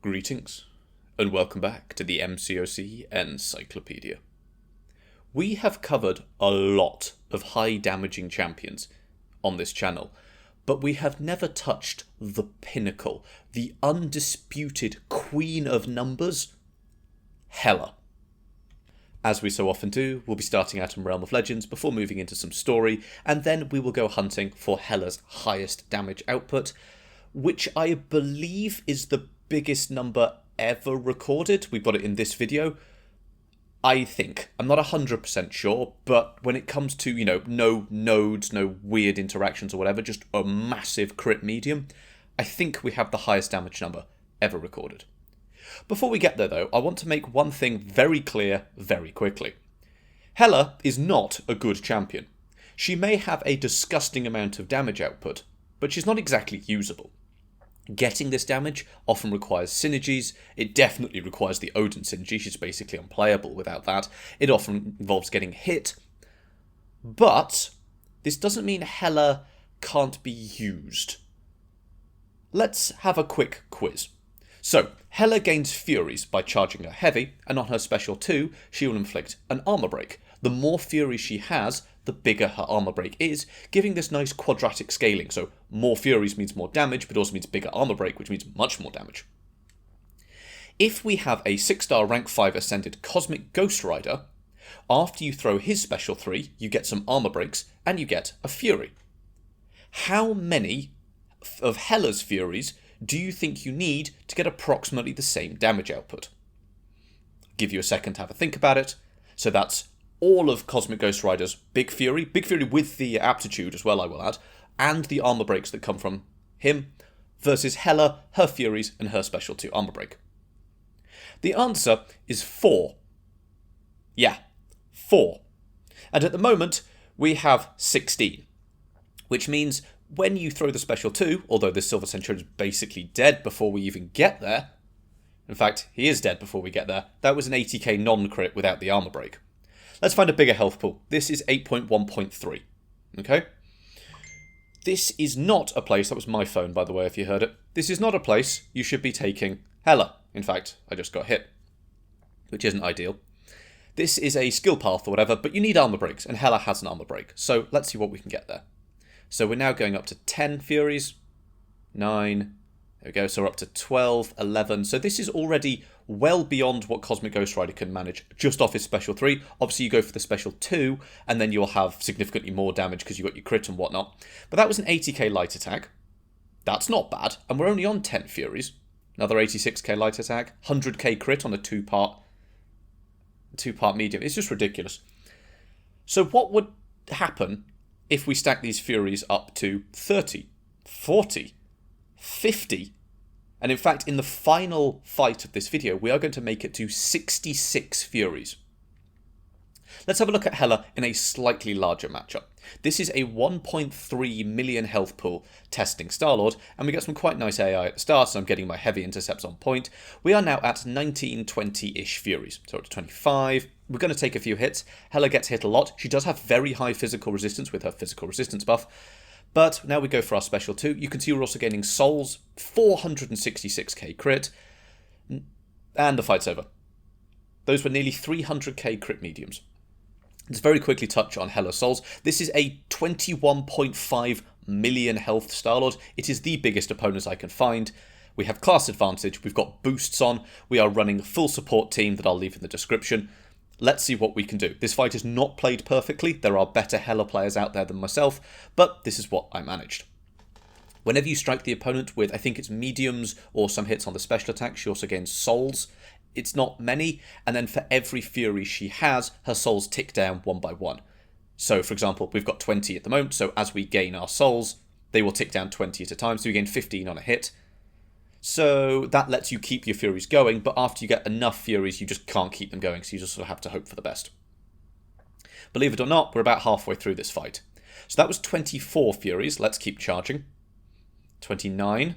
Greetings, and welcome back to the MCOC Encyclopedia. We have covered a lot of high damaging champions on this channel, but we have never touched the pinnacle, the undisputed queen of numbers, Hela. As we so often do, we'll be starting out in Realm of Legends before moving into some story, and then we will go hunting for Hela's highest damage output, which I believe is the biggest number ever recorded. We've got it in this video. I think. I'm not 100% sure, but when it comes to, no nodes, no weird interactions or whatever, just a massive crit medium, I think we have the highest damage number ever recorded. Before we get there though, I want to make one thing very clear very quickly. Hela is not a good champion. She may have a disgusting amount of damage output, but she's not exactly usable. Getting this damage often requires synergies. It definitely requires the Odin synergy. She's basically unplayable without that. It often involves getting hit. But this doesn't mean Hela can't be used. Let's have a quick quiz. So, Hela gains Furies by charging her heavy, and on her special 2, she will inflict an armor break. The more Furies she has, the bigger her armor break is, giving this nice quadratic scaling. So more Furies means more damage, but also means bigger armor break, which means much more damage. If we have a 6-star rank 5 ascended Cosmic Ghost Rider, after you throw his special 3, you get some armor breaks, and you get a Fury. How many of Hela's Furies do you think you need to get approximately the same damage output? I'll give you a second to have a think about it. So that's all of Cosmic Ghost Rider's Big Fury with the aptitude as well, I will add, and the armor breaks that come from him, versus Hela, her Furies, and her special 2 armor break. The answer is 4. Yeah, 4. And at the moment, we have 16, which means when you throw the special 2, although this Silver Centurion is basically dead before we even get there, in fact, he is dead before we get there, that was an 80k non-crit without the armor break. Let's find a bigger health pool. This is 8.1.3. Okay? This is not a place, that was my phone by the way if you heard it, this is not a place you should be taking Hela. In fact, I just got hit, which isn't ideal. This is a skill path or whatever, but you need armor breaks, and Hela has an armor break. So let's see what we can get there. So we're now going up to 10 Furies, 9, there we go, so we're up to 12, 11. So this is already well beyond what Cosmic Ghost Rider can manage just off his special 3. Obviously you go for the special 2, and then you'll have significantly more damage because you've got your crit and whatnot. But that was an 80k light attack. That's not bad, and we're only on 10 Furies. Another 86k light attack, 100k crit on a two-part medium. It's just ridiculous. So what would happen if we stack these Furies up to 30, 40, 50, and in fact, in the final fight of this video, we are going to make it to 66 Furies. Let's have a look at Hela in a slightly larger matchup. This is a 1.3 million health pool testing Star-Lord, and we get some quite nice AI at the start, so I'm getting my heavy intercepts on point. We are now at 19, 20-ish Furies, so up to 25. We're going to take a few hits. Hela gets hit a lot. She does have very high physical resistance with her physical resistance buff. But now we go for our special 2. You can see we're also gaining souls, 466k crit, and the fight's over. Those were nearly 300k crit mediums. Let's very quickly touch on Hela souls. This is a 21.5 million health Star-Lord. It is the biggest opponent I can find. We have class advantage, we've got boosts on, we are running a full support team that I'll leave in the description. Let's see what we can do. This fight is not played perfectly. There are better Hela players out there than myself, but this is what I managed. Whenever you strike the opponent with, I think it's mediums or some hits on the special attack, she also gains souls. It's not many, and then for every Fury she has, her souls tick down one by one. So, for example, we've got 20 at the moment, so as we gain our souls, they will tick down 20 at a time, so we gain 15 on a hit. So that lets you keep your Furies going, but after you get enough Furies, you just can't keep them going, so you just sort of have to hope for the best. Believe it or not, we're about halfway through this fight. So that was 24 Furies. Let's keep charging. 29.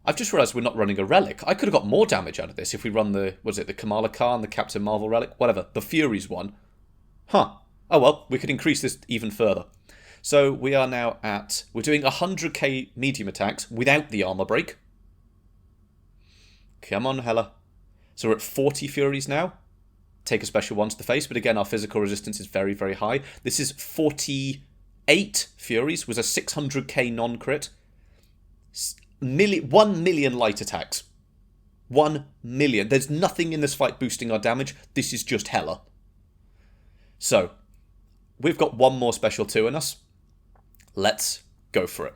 I've just realised we're not running a relic. I could have got more damage out of this if we run the, the Kamala Khan, the Captain Marvel relic, whatever, the Furies one. Huh. Oh well, we could increase this even further. So we are now at, we're doing 100k medium attacks without the armor break. Come on, Hela. So we're at 40 Furies now. Take a special one to the face, but again, our physical resistance is very, very high. This is 48 Furies, was a 600k non-crit. 1 million light attacks. 1 million. There's nothing in this fight boosting our damage. This is just Hela. So, we've got one more special 2 in us. Let's go for it.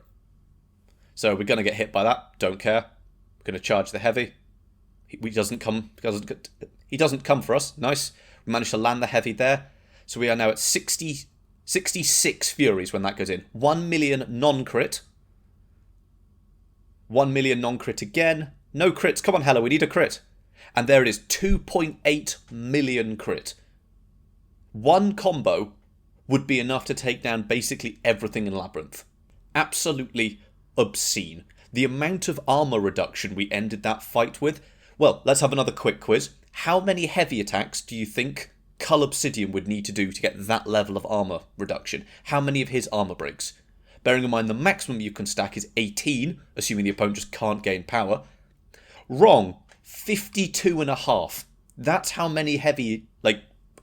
So we're going to get hit by that. Don't care. We're going to charge the heavy. He doesn't come for us. Nice. We managed to land the heavy there. So we are now at 66 Furies when that goes in. 1 million non-crit. 1 million non-crit again. No crits. Come on, Hela. We need a crit. And there it is. 2.8 million crit. One combo would be enough to take down basically everything in Labyrinth. Absolutely obscene. The amount of armor reduction we ended that fight with. Well, let's have another quick quiz. How many heavy attacks do you think Cull Obsidian would need to do to get that level of armor reduction? How many of his armor breaks? Bearing in mind the maximum you can stack is 18, assuming the opponent just can't gain power. Wrong. 52.5. That's how many heavy,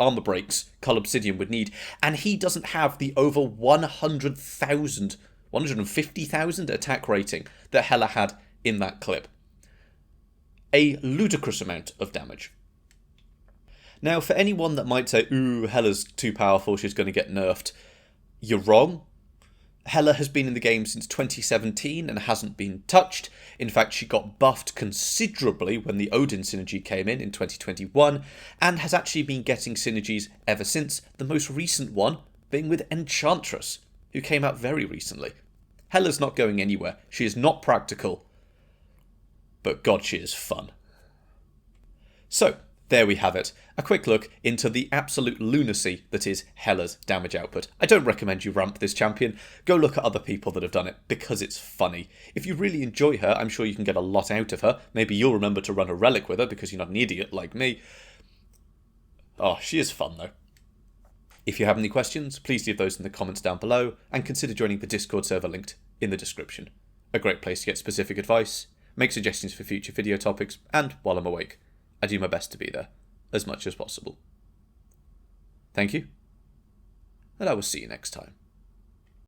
armor breaks Cull Obsidian would need. And he doesn't have the over 150,000 attack rating that Hela had in that clip. A ludicrous amount of damage. Now, for anyone that might say, ooh, Hela's too powerful, she's going to get nerfed, you're wrong. Hela has been in the game since 2017 and hasn't been touched. In fact, she got buffed considerably when the Odin synergy came in 2021, and has actually been getting synergies ever since, the most recent one being with Enchantress, who came out very recently. Hela's not going anywhere. She is not practical, but God, she is fun. So, there we have it. A quick look into the absolute lunacy that is Hela's damage output. I don't recommend you ramp this champion. Go look at other people that have done it, because it's funny. If you really enjoy her, I'm sure you can get a lot out of her. Maybe you'll remember to run a relic with her, because you're not an idiot like me. Oh, she is fun though. If you have any questions, please leave those in the comments down below, and consider joining the Discord server linked in the description. A great place to get specific advice, make suggestions for future video topics, and while I'm awake, I do my best to be there as much as possible. Thank you, and I will see you next time.